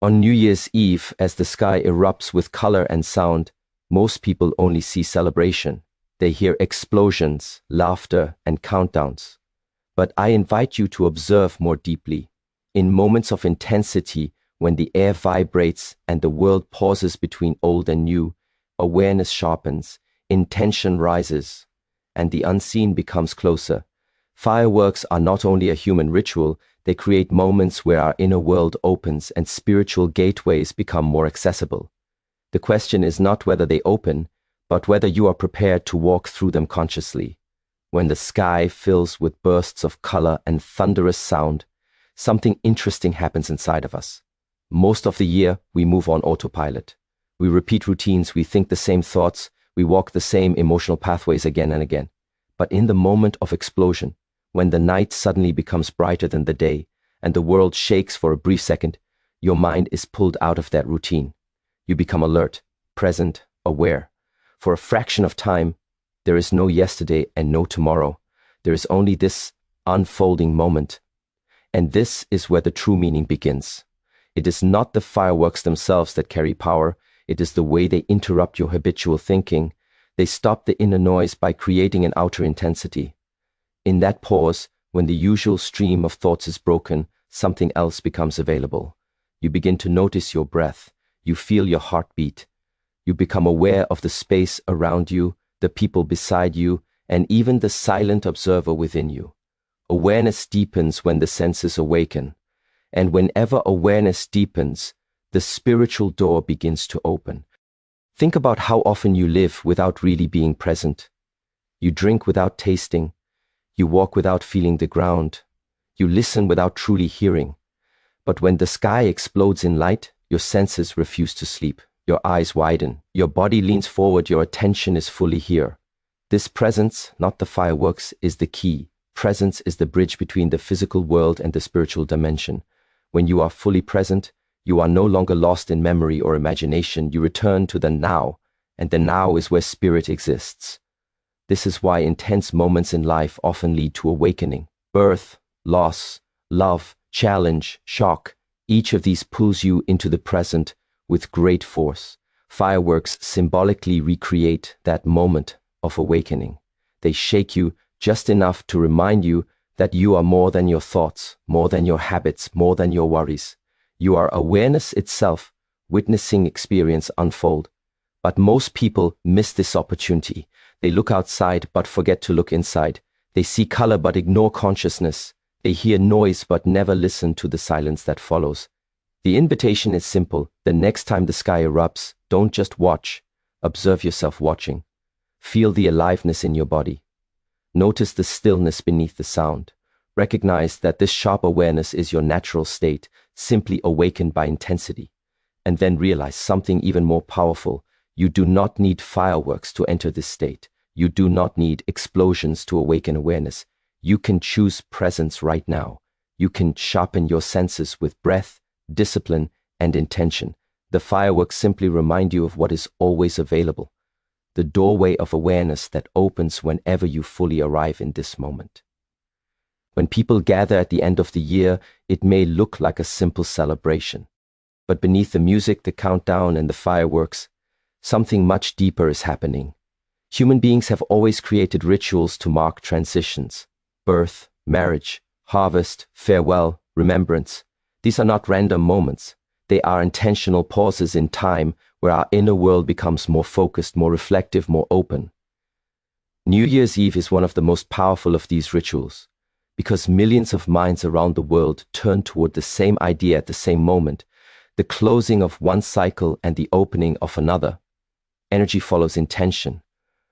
On New Year's Eve, as the sky erupts with color and sound, most people only see celebration. They hear explosions, laughter, and countdowns. But I invite you to observe more deeply. In moments of intensity, when the air vibrates and the world pauses between old and new, awareness sharpens, intention rises, and the unseen becomes closer. Fireworks are not only a human ritual, they create moments where our inner world opens and spiritual gateways become more accessible. The question is not whether they open, but whether you are prepared to walk through them consciously. When the sky fills with bursts of color and thunderous sound, something interesting happens inside of us. Most of the year, we move on autopilot. We repeat routines, we think the same thoughts, we walk the same emotional pathways again and again. But in the moment of explosion, when the night suddenly becomes brighter than the day, and the world shakes for a brief second, your mind is pulled out of that routine. You become alert, present, aware. For a fraction of time, there is no yesterday and no tomorrow. There is only this unfolding moment. And this is where the true meaning begins. It is not the fireworks themselves that carry power. It is the way they interrupt your habitual thinking. They stop the inner noise by creating an outer intensity. In that pause, when the usual stream of thoughts is broken, something else becomes available. You begin to notice your breath. You feel your heartbeat. You become aware of the space around you, the people beside you, and even the silent observer within you. Awareness deepens when the senses awaken. And whenever awareness deepens, the spiritual door begins to open. Think about how often you live without really being present. You drink without tasting. You walk without feeling the ground. You listen without truly hearing. But when the sky explodes in light, your senses refuse to sleep. Your eyes widen. Your body leans forward. Your attention is fully here. This presence, not the fireworks, is the key. Presence is the bridge between the physical world and the spiritual dimension. When you are fully present, you are no longer lost in memory or imagination. You return to the now, and the now is where spirit exists. This is why intense moments in life often lead to awakening. Birth, loss, love, challenge, shock. Each of these pulls you into the present with great force. Fireworks symbolically recreate that moment of awakening. They shake you just enough to remind you that you are more than your thoughts, more than your habits, more than your worries. You are awareness itself, witnessing experience unfold. But most people miss this opportunity. They look outside but forget to look inside. They see color but ignore consciousness. They hear noise but never listen to the silence that follows. The invitation is simple. The next time the sky erupts, don't just watch. Observe yourself watching. Feel the aliveness in your body. Notice the stillness beneath the sound. Recognize that this sharp awareness is your natural state, simply awakened by intensity. And then realize something even more powerful. You do not need fireworks to enter this state. You do not need explosions to awaken awareness. You can choose presence right now. You can sharpen your senses with breath, discipline, and intention. The fireworks simply remind you of what is always available. The doorway of awareness that opens whenever you fully arrive in this moment. When people gather at the end of the year, it may look like a simple celebration. But beneath the music, the countdown, and the fireworks, something much deeper is happening. Human beings have always created rituals to mark transitions. Birth, marriage, harvest, farewell, remembrance. These are not random moments. They are intentional pauses in time where our inner world becomes more focused, more reflective, more open. New Year's Eve is one of the most powerful of these rituals, because millions of minds around the world turn toward the same idea at the same moment, the closing of one cycle and the opening of another. Energy follows intention.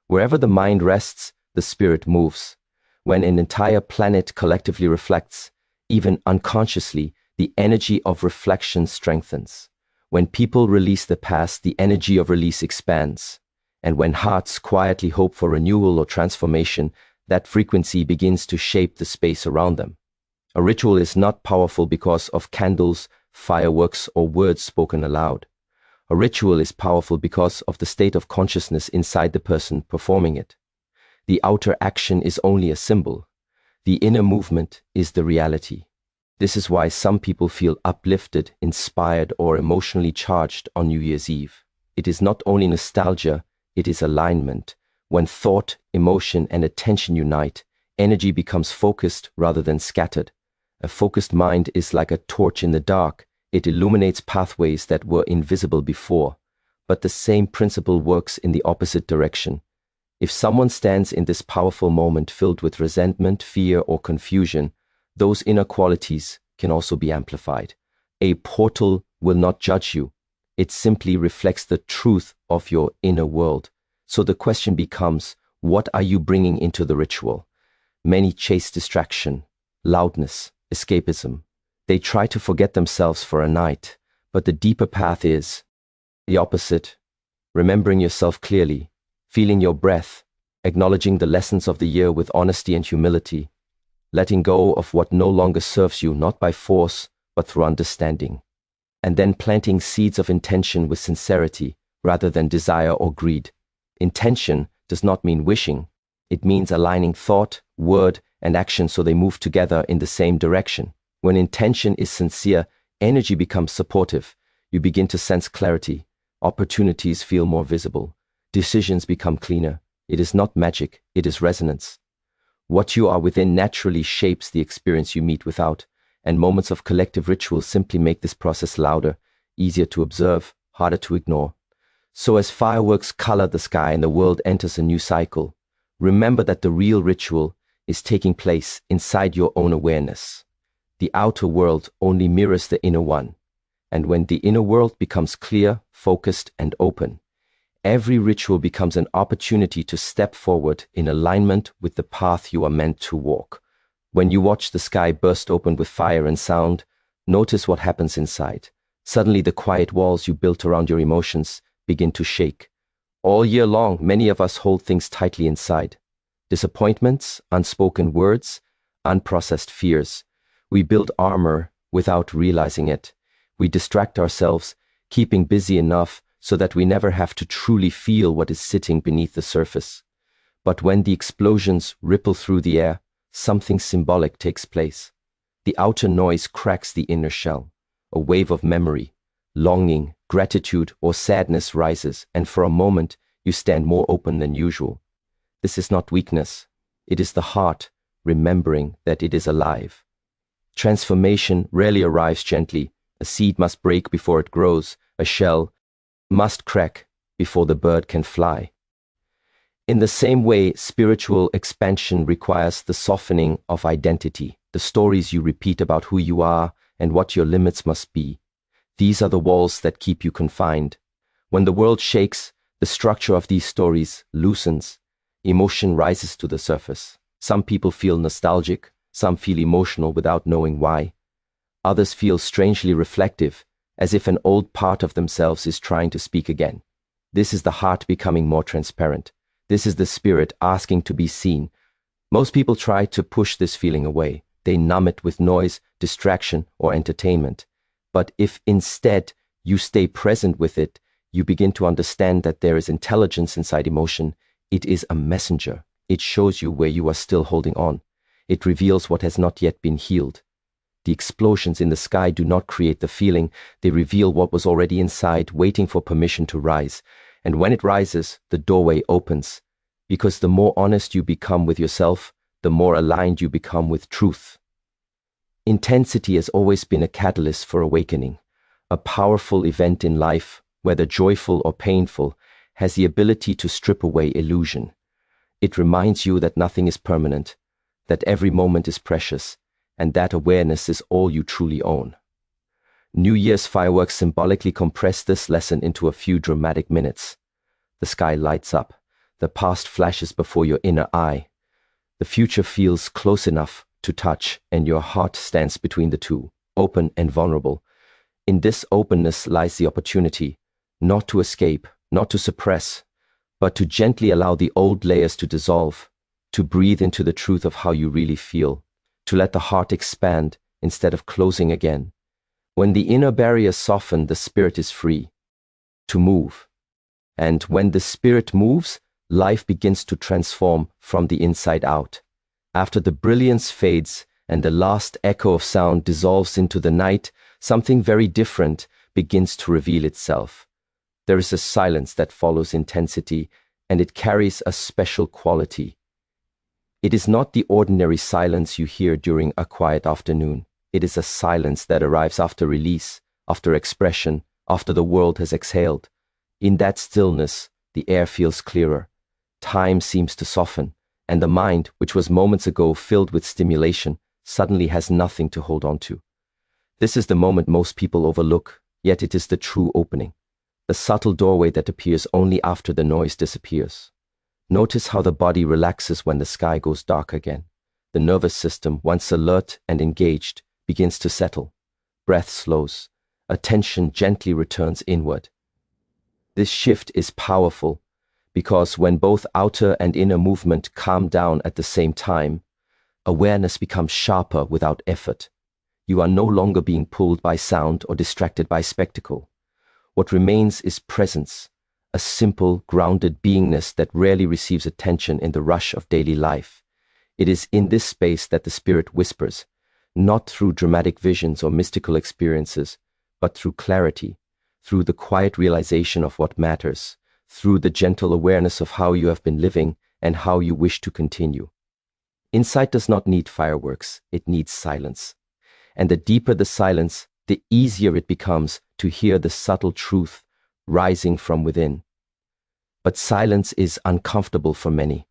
Wherever the mind rests, the spirit moves. When an entire planet collectively reflects, even unconsciously, the energy of reflection strengthens. When people release the past, the energy of release expands. And when hearts quietly hope for renewal or transformation, that frequency begins to shape the space around them. A ritual is not powerful because of candles, fireworks, or words spoken aloud. A ritual is powerful because of the state of consciousness inside the person performing it. The outer action is only a symbol. The inner movement is the reality. This is why some people feel uplifted, inspired, or emotionally charged on New Year's Eve. It is not only nostalgia, it is alignment. When thought, emotion, and attention unite, energy becomes focused rather than scattered. A focused mind is like a torch in the dark. It illuminates pathways that were invisible before. But the same principle works in the opposite direction. If someone stands in this powerful moment filled with resentment, fear, or confusion, those inner qualities can also be amplified. A portal will not judge you. It simply reflects the truth of your inner world. So the question becomes, what are you bringing into the ritual? Many chase distraction, loudness, escapism. They try to forget themselves for a night, but the deeper path is the opposite. Remembering yourself clearly, feeling your breath, acknowledging the lessons of the year with honesty and humility, letting go of what no longer serves you, not by force, but through understanding, and then planting seeds of intention with sincerity rather than desire or greed. Intention does not mean wishing. It means aligning thought, word, and action so they move together in the same direction. When intention is sincere, energy becomes supportive. You begin to sense clarity. Opportunities feel more visible. Decisions become cleaner. It is not magic, it is resonance. What you are within naturally shapes the experience you meet without, and moments of collective ritual simply make this process louder, easier to observe, harder to ignore. So as fireworks color the sky and the world enters a new cycle, remember that the real ritual is taking place inside your own awareness. The outer world only mirrors the inner one, and when the inner world becomes clear, focused, and open, every ritual becomes an opportunity to step forward in alignment with the path you are meant to walk. When you watch the sky burst open with fire and sound, notice what happens inside. Suddenly the quiet walls you built around your emotions begin to shake. All year long, many of us hold things tightly inside. Disappointments, unspoken words, unprocessed fears. We build armor without realizing it. We distract ourselves, keeping busy enough so that we never have to truly feel what is sitting beneath the surface. But when the explosions ripple through the air, something symbolic takes place. The outer noise cracks the inner shell. A wave of memory, longing, gratitude, or sadness rises, and for a moment you stand more open than usual. This is not weakness. It is the heart remembering that it is alive. Transformation rarely arrives gently. A seed must break before it grows. A shell must crack before the bird can fly. In the same way, spiritual expansion requires the softening of identity, the stories you repeat about who you are and what your limits must be. These are the walls that keep you confined. When the world shakes, the structure of these stories loosens. Emotion rises to the surface. Some people feel nostalgic, some feel emotional without knowing why. Others feel strangely reflective, as if an old part of themselves is trying to speak again. This is the heart becoming more transparent. This is the spirit asking to be seen. Most people try to push this feeling away. They numb it with noise, distraction, or entertainment. But if instead you stay present with it, you begin to understand that there is intelligence inside emotion. It is a messenger. It shows you where you are still holding on. It reveals what has not yet been healed. The explosions in the sky do not create the feeling. They reveal what was already inside, waiting for permission to rise. And when it rises, the doorway opens. Because the more honest you become with yourself, the more aligned you become with truth. Intensity has always been a catalyst for awakening. A powerful event in life, whether joyful or painful, has the ability to strip away illusion. It reminds you that nothing is permanent, that every moment is precious, and that awareness is all you truly own. New Year's fireworks symbolically compress this lesson into a few dramatic minutes. The sky lights up. The past flashes before your inner eye. The future feels close enough to touch, and your heart stands between the two, open and vulnerable. In this openness lies the opportunity, not to escape, not to suppress, but to gently allow the old layers to dissolve, to breathe into the truth of how you really feel, to let the heart expand instead of closing again. When the inner barriers soften, the spirit is free to move. And when the spirit moves, life begins to transform from the inside out. After the brilliance fades and the last echo of sound dissolves into the night, something very different begins to reveal itself. There is a silence that follows intensity, and it carries a special quality. It is not the ordinary silence you hear during a quiet afternoon. It is a silence that arrives after release, after expression, after the world has exhaled. In that stillness, the air feels clearer. Time seems to soften, and the mind, which was moments ago filled with stimulation, suddenly has nothing to hold on to. This is the moment most people overlook, yet it is the true opening, the subtle doorway that appears only after the noise disappears. Notice how the body relaxes when the sky goes dark again. The nervous system, once alert and engaged, begins to settle. Breath slows. Attention gently returns inward. This shift is powerful because when both outer and inner movement calm down at the same time, awareness becomes sharper without effort. You are no longer being pulled by sound or distracted by spectacle. What remains is presence, a simple, grounded beingness that rarely receives attention in the rush of daily life. It is in this space that the spirit whispers, not through dramatic visions or mystical experiences, but through clarity, through the quiet realization of what matters, through the gentle awareness of how you have been living and how you wish to continue. Insight does not need fireworks, it needs silence. And the deeper the silence, the easier it becomes to hear the subtle truth rising from within. But silence is uncomfortable for many.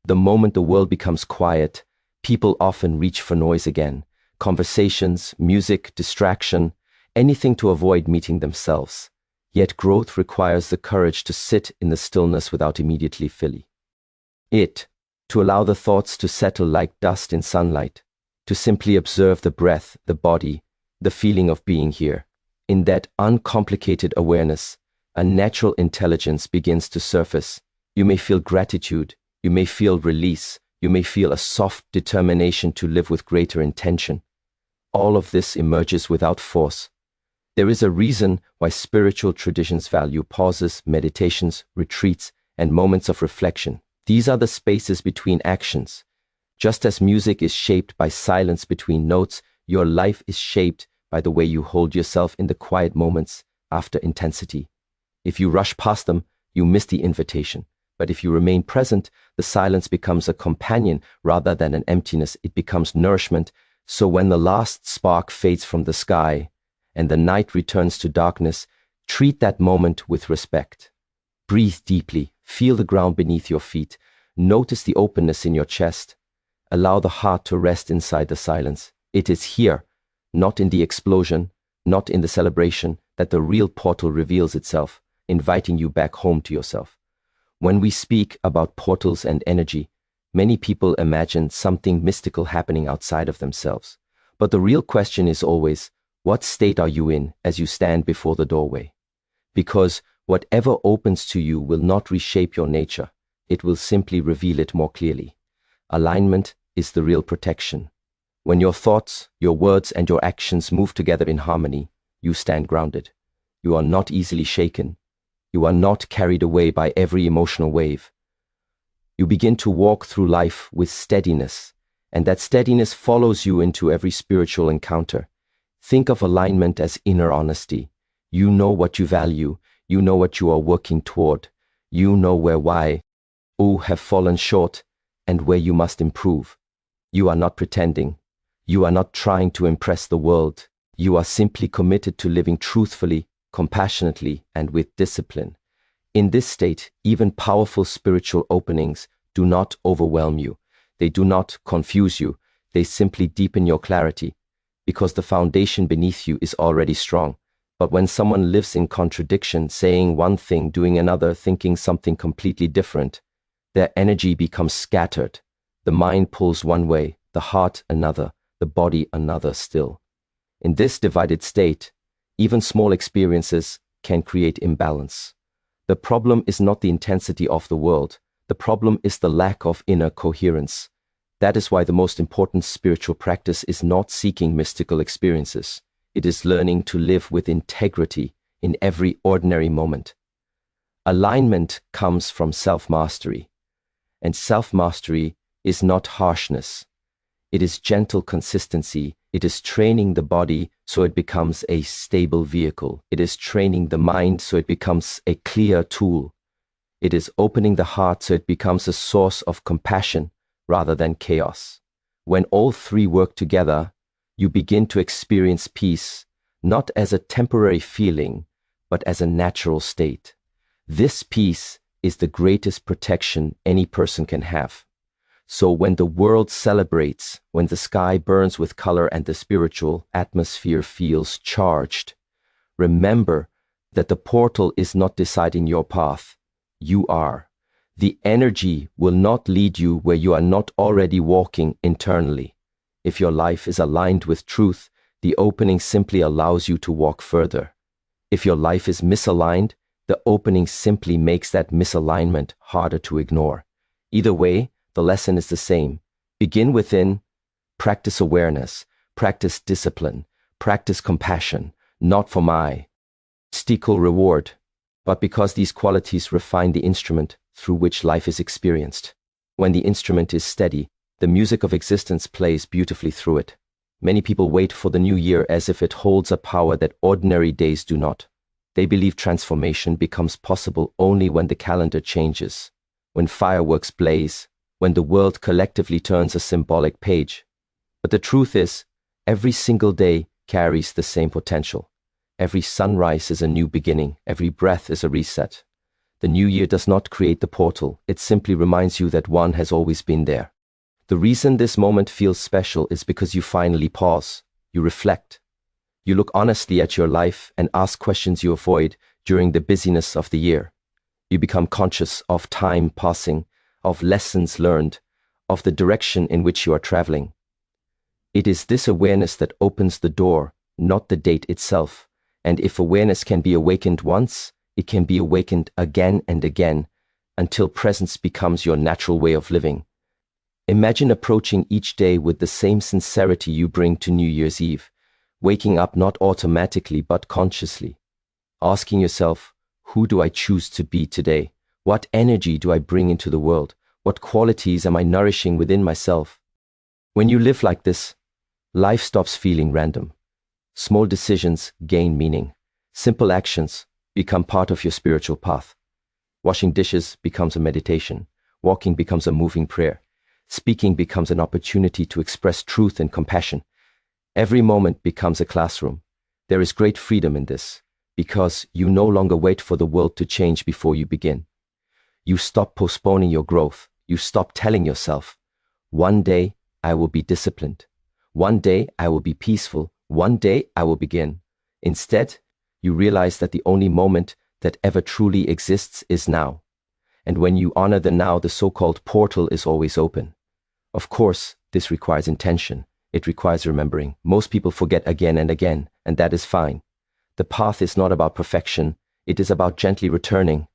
The moment the world becomes quiet, people often reach for noise again. Conversations, music, distraction, anything to avoid meeting themselves. Yet growth requires the courage to sit in the stillness without immediately filling it, to allow the thoughts to settle like dust in sunlight, to simply observe the breath, the body, the feeling of being here. In that uncomplicated awareness, a natural intelligence begins to surface. You may feel gratitude, you may feel release, you may feel a soft determination to live with greater intention. All of this emerges without force. There is a reason why spiritual traditions value pauses, meditations, retreats, and moments of reflection. These are the spaces between actions. Just as music is shaped by silence between notes, your life is shaped by the way you hold yourself in the quiet moments after intensity. If you rush past them, you miss the invitation. But if you remain present, the silence becomes a companion rather than an emptiness. It becomes nourishment. So when the last spark fades from the sky and the night returns to darkness, treat that moment with respect. Breathe deeply, feel the ground beneath your feet, notice the openness in your chest. Allow the heart to rest inside the silence. It is here, not in the explosion, not in the celebration, that the real portal reveals itself, inviting you back home to yourself. When we speak about portals and energy, many people imagine something mystical happening outside of themselves. But the real question is always, what state are you in as you stand before the doorway? Because whatever opens to you will not reshape your nature. It will simply reveal it more clearly. Alignment is the real protection. When your thoughts, your words, and your actions move together in harmony, you stand grounded. You are not easily shaken. You are not carried away by every emotional wave. You begin to walk through life with steadiness, and that steadiness follows you into every spiritual encounter. Think of alignment as inner honesty. You know what you value. You know what you are working toward. You know why you have fallen short and where you must improve. You are not pretending. You are not trying to impress the world. You are simply committed to living truthfully, compassionately, and with discipline. In this state, even powerful spiritual openings do not overwhelm you. They do not confuse you. They simply deepen your clarity, because the foundation beneath you is already strong. But when someone lives in contradiction, saying one thing, doing another, thinking something completely different, their energy becomes scattered. The mind pulls one way, the heart another, the body another still. In this divided state, even small experiences can create imbalance. The problem is not the intensity of the world. The problem is the lack of inner coherence. That is why the most important spiritual practice is not seeking mystical experiences. It is learning to live with integrity in every ordinary moment. Alignment comes from self-mastery, and self-mastery is not harshness. It is gentle consistency. It is training the body so it becomes a stable vehicle. It is training the mind so it becomes a clear tool. It is opening the heart so it becomes a source of compassion rather than chaos. When all three work together, you begin to experience peace, not as a temporary feeling, but as a natural state. This peace is the greatest protection any person can have. So when the world celebrates, when the sky burns with color and the spiritual atmosphere feels charged, remember that the portal is not deciding your path. You are. The energy will not lead you where you are not already walking internally. If your life is aligned with truth, the opening simply allows you to walk further. If your life is misaligned, the opening simply makes that misalignment harder to ignore. Either way, the lesson is the same. Begin within, practice awareness, practice discipline, practice compassion, not for my mystical reward, but because these qualities refine the instrument through which life is experienced. When the instrument is steady, the music of existence plays beautifully through it. Many people wait for the new year as if it holds a power that ordinary days do not. They believe transformation becomes possible only when the calendar changes, when fireworks blaze, when the world collectively turns a symbolic page. But the truth is, every single day carries the same potential. Every sunrise is a new beginning. Every breath is a reset. The new year does not create the portal. It simply reminds you that one has always been there. The reason this moment feels special is because you finally pause. You reflect. You look honestly at your life and ask questions you avoid during the busyness of the year. You become conscious of time passing, of lessons learned, of the direction in which you are traveling. It is this awareness that opens the door, not the date itself. And if awareness can be awakened once, it can be awakened again and again until presence becomes your natural way of living. Imagine approaching each day with the same sincerity you bring to New Year's Eve, waking up not automatically but consciously, asking yourself, who do I choose to be today? What energy do I bring into the world? What qualities am I nourishing within myself? When you live like this, life stops feeling random. Small decisions gain meaning. Simple actions become part of your spiritual path. Washing dishes becomes a meditation. Walking becomes a moving prayer. Speaking becomes an opportunity to express truth and compassion. Every moment becomes a classroom. There is great freedom in this, because you no longer wait for the world to change before you begin. You stop postponing your growth. You stop telling yourself, one day I will be disciplined. One day I will be peaceful. One day I will begin. Instead, you realize that the only moment that ever truly exists is now. And when you honor the now, the so-called portal is always open. Of course, this requires intention. It requires remembering. Most people forget again and again, and that is fine. The path is not about perfection. It is about gently returning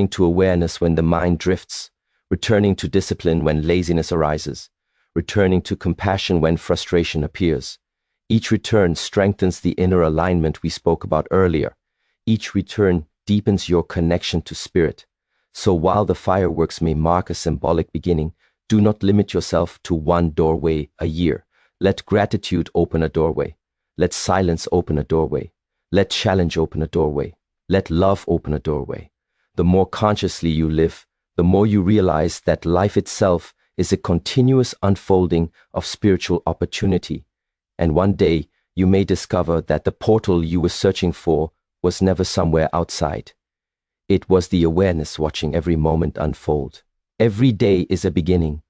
to awareness when the mind drifts, returning to discipline when laziness arises, returning to compassion when frustration appears. Each return strengthens the inner alignment we spoke about earlier. Each return deepens your connection to spirit. So while the fireworks may mark a symbolic beginning, do not limit yourself to one doorway a year. Let gratitude open a doorway. Let silence open a doorway. Let challenge open a doorway. Let love open a doorway. The more consciously you live, the more you realize that life itself is a continuous unfolding of spiritual opportunity. And one day, you may discover that the portal you were searching for was never somewhere outside. It was the awareness watching every moment unfold. Every day is a beginning.